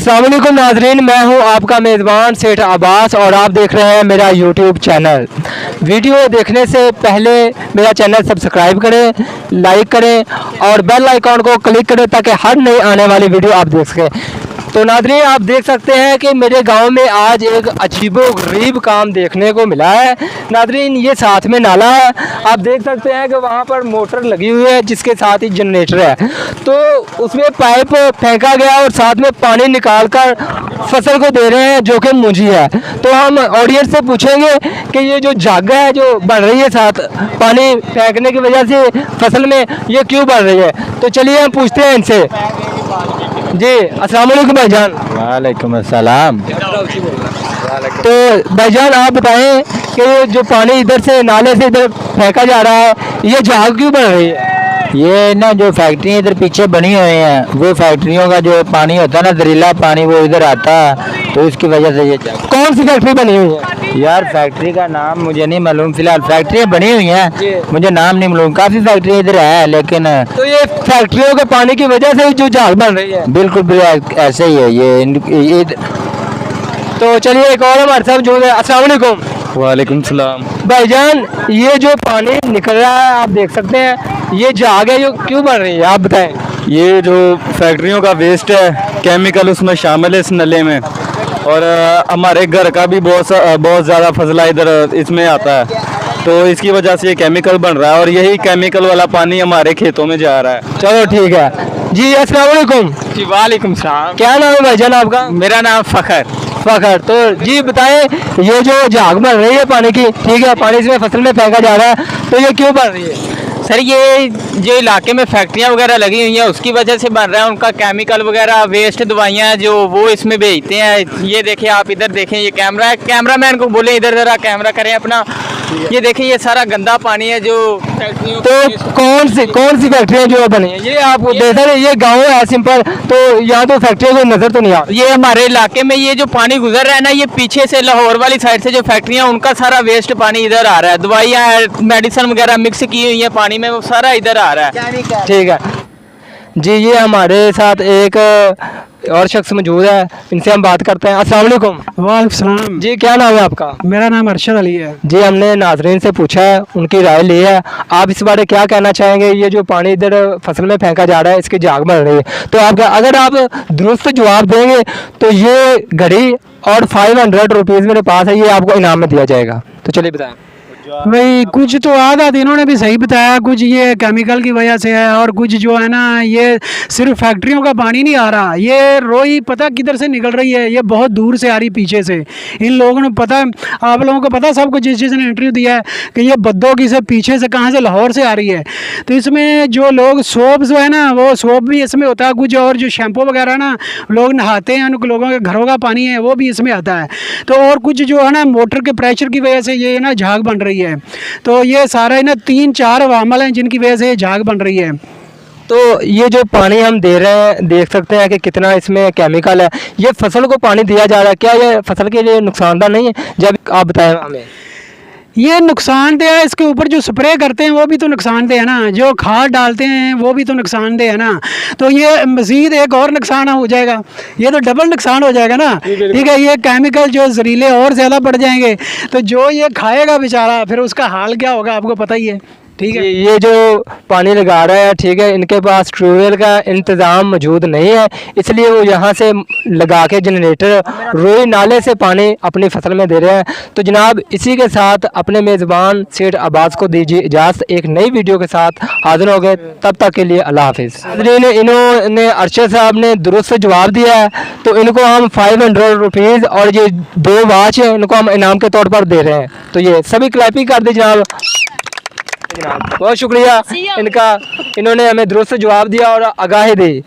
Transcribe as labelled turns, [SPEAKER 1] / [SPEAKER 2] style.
[SPEAKER 1] अस्सलाम वालेकुम नाजरीन, मैं हूं आपका मेज़बान सेठ अब्बास और आप देख रहे हैं मेरा यूट्यूब चैनल। वीडियो देखने से पहले मेरा चैनल सब्सक्राइब करें, लाइक करें और बेल आइकॉन को क्लिक करें ताकि हर नई आने वाली वीडियो आप देख सकें। तो नाजरीन, आप देख सकते हैं कि मेरे गांव में आज एक अजीबोगरीब काम देखने को मिला है। नाजरीन, ये साथ में नाला है, आप देख सकते हैं कि वहाँ पर मोटर लगी हुई है जिसके साथ ही जनरेटर है। तो उसमें पाइप फेंका गया और साथ में पानी निकाल कर फसल को दे रहे हैं जो कि मुंजी है। तो हम ऑडियंस से पूछेंगे कि ये जो जग है जो बन रही है साथ पानी फेंकने की वजह से फसल में, ये क्यों बन रही है। तो चलिए हम पूछते हैं इनसे। जी अस्सलाम वालेकुम भाईजान।
[SPEAKER 2] वालेकुम अस्सलाम।
[SPEAKER 1] तो भाईजान आप बताएं कि जो पानी इधर से नाले से इधर फेंका जा रहा है, ये जहाज क्यों बन रही है।
[SPEAKER 2] ये ना जो फैक्ट्री इधर पीछे बनी हुई हैं, वो फैक्ट्रियों का जो पानी होता है ना, जहरीला पानी, वो इधर आता है, तो इसकी वजह से ये
[SPEAKER 1] कौन सी फैक्ट्री बनी हुई है।
[SPEAKER 2] यार फैक्ट्री का नाम मुझे नहीं मालूम, फिलहाल फैक्ट्रियाँ बनी हुई हैं, मुझे नाम नहीं मालूम। काफ़ी फैक्ट्री इधर है, लेकिन
[SPEAKER 1] तो ये फैक्ट्रियों के पानी की वजह से जो जहाज बन रही है।
[SPEAKER 2] बिल्कुल ऐसे ही है ये।
[SPEAKER 1] तो चलिए एक और हमारे साथ जो है। अस्सलाम वालेकुम।
[SPEAKER 3] वालेकुम सलाम।
[SPEAKER 1] भाईजान, ये जो पानी निकल रहा है आप देख सकते हैं, ये जहाज है जो क्यों बन रही है, आप बताएं।
[SPEAKER 3] ये जो फैक्ट्रियों का वेस्ट है, केमिकल उसमें शामिल है इस नले में, और हमारे घर का भी बहुत ज़्यादा फजला इधर इसमें आता है, तो इसकी वजह से ये केमिकल बन रहा है और यही केमिकल वाला पानी हमारे खेतों में जा रहा है।
[SPEAKER 1] चलो ठीक है जी। अस्सलाम वालेकुम।
[SPEAKER 4] जी वालेकुम सलाम।
[SPEAKER 1] क्या नाम है भाईजान आपका।
[SPEAKER 4] मेरा नाम फ़खर।
[SPEAKER 1] फ़खर। तो जी बताएं, ये जो झाग बन रही है पानी की, ठीक है, पानी इसमें फसल में फेंका जा रहा है, तो ये क्यों बन रही है।
[SPEAKER 4] सर ये जो इलाके में फैक्ट्रियाँ वगैरह लगी हुई हैं उसकी वजह से बन रहा है। उनका केमिकल वगैरह वेस्ट दवाइयाँ जो वो इसमें भेजते हैं। ये देखें, आप इधर देखें, ये कैमरा है, कैमरामैन को बोले इधर ज़रा कैमरा करें अपना। ये देखें, ये सारा गंदा पानी है जो फैक्ट्रियों।
[SPEAKER 1] तो कौन सी फैक्ट्रियाँ जो बनी है, ये आप देख रहे हैं, ये गाँव है सिंपल, तो यहाँ तो फैक्ट्रियों को नज़र तो नहीं आ।
[SPEAKER 4] ये हमारे इलाके में ये जो पानी गुजर रहा है ना, ये पीछे से लाहौर वाली साइड से जो फैक्ट्रियाँ, उनका सारा वेस्ट पानी इधर आ रहा है। दवाइयाँ मेडिसिन वगैरह मिक्स की हुई है पानी में, वो सारा इधर आ रहा है।
[SPEAKER 1] ठीक है जी। ये हमारे साथ एक और शख्स मौजूद है, इनसे हम बात करते हैं। अस्सलाम वालेकुम।
[SPEAKER 5] वालेकुम सलाम।
[SPEAKER 1] जी क्या नाम है आपका।
[SPEAKER 5] मेरा नाम अरशद अली है।
[SPEAKER 1] जी हमने नाजरीन से पूछा है, उनकी राय ली है, आप इस बारे क्या कहना चाहेंगे। ये जो पानी इधर फसल में फेंका जा रहा है, इसकी जाग बन रही है, तो आप अगर आप दुरुस्त जवाब देंगे तो ये घड़ी और 500 रुपीज़ मेरे पास है, ये आपको इनाम में दिया जाएगा। तो चलिए बताएं।
[SPEAKER 5] भाई कुछ तो आधा इन्होंने भी सही बताया, कुछ ये केमिकल की वजह से है, और कुछ जो है ना, ये सिर्फ फैक्ट्रियों का पानी नहीं आ रहा, ये रोई पता किधर से निकल रही है, ये बहुत दूर से आ रही पीछे से। इन लोगों ने पता, आप लोगों को पता सबको, जिस ने इंटरव्यू दिया है कि ये बद्दों से पीछे से कहाँ से, लाहौर से आ रही है। तो इसमें जो लोग सोप जो है ना, वो सोप भी इसमें होता है कुछ, और जो शैम्पू वगैरह ना लोग नहाते हैं, उन लोगों के घरों का पानी है वो भी इसमें आता है। तो और कुछ जो है ना, मोटर के प्रेशर की वजह से ये ना झाग बन रही है। तो ये सारा ना 3-4 अवामल हैं जिनकी वजह से झाग बन रही है।
[SPEAKER 1] तो ये जो पानी हम दे रहे हैं, देख सकते हैं कि कितना इसमें केमिकल है। ये फसल को पानी दिया जा रहा है, क्या ये फसल के लिए नुकसानदायक नहीं है। जब आप बताएं हमें।
[SPEAKER 5] ये नुकसानदेह है, इसके ऊपर जो स्प्रे करते हैं वो भी तो नुकसानदेह है ना, जो खाद डालते हैं वो भी तो नुकसानदेह है ना। तो ये मज़ीद एक और नुकसान हो जाएगा, ये तो डबल नुकसान हो जाएगा ना। ठीक है, ये केमिकल जो जहरीले और ज़्यादा बढ़ जाएंगे, तो जो ये खाएगा बेचारा, फिर उसका हाल क्या होगा आपको पता ही है। ठीक है,
[SPEAKER 1] ये जो पानी लगा रहा है, ठीक है, इनके पास ट्यूबवेल का इंतज़ाम मौजूद नहीं है, इसलिए वो यहाँ से लगा के जनरेटर रोई नाले से पानी अपनी फसल में दे रहे हैं। तो जनाब, इसी के साथ अपने मेज़बान सेठ अब्बास को दीजिए इजाज़त। एक नई वीडियो के साथ हाजिर हो गए, तब तक के लिए अल्लाह हाफिज़। इन्होंने अरशद साहब ने दुरुस्त जवाब दिया है, तो इनको हम 500 रुपीज़ और ये 2 वाच है, इनको हम इनाम के तौर पर दे रहे हैं। तो ये सभी क्लैपिंग कर दीजिए जनाब। बहुत शुक्रिया इनका, इन्होंने हमें दुरुस्त जवाब दिया और आगाही दी।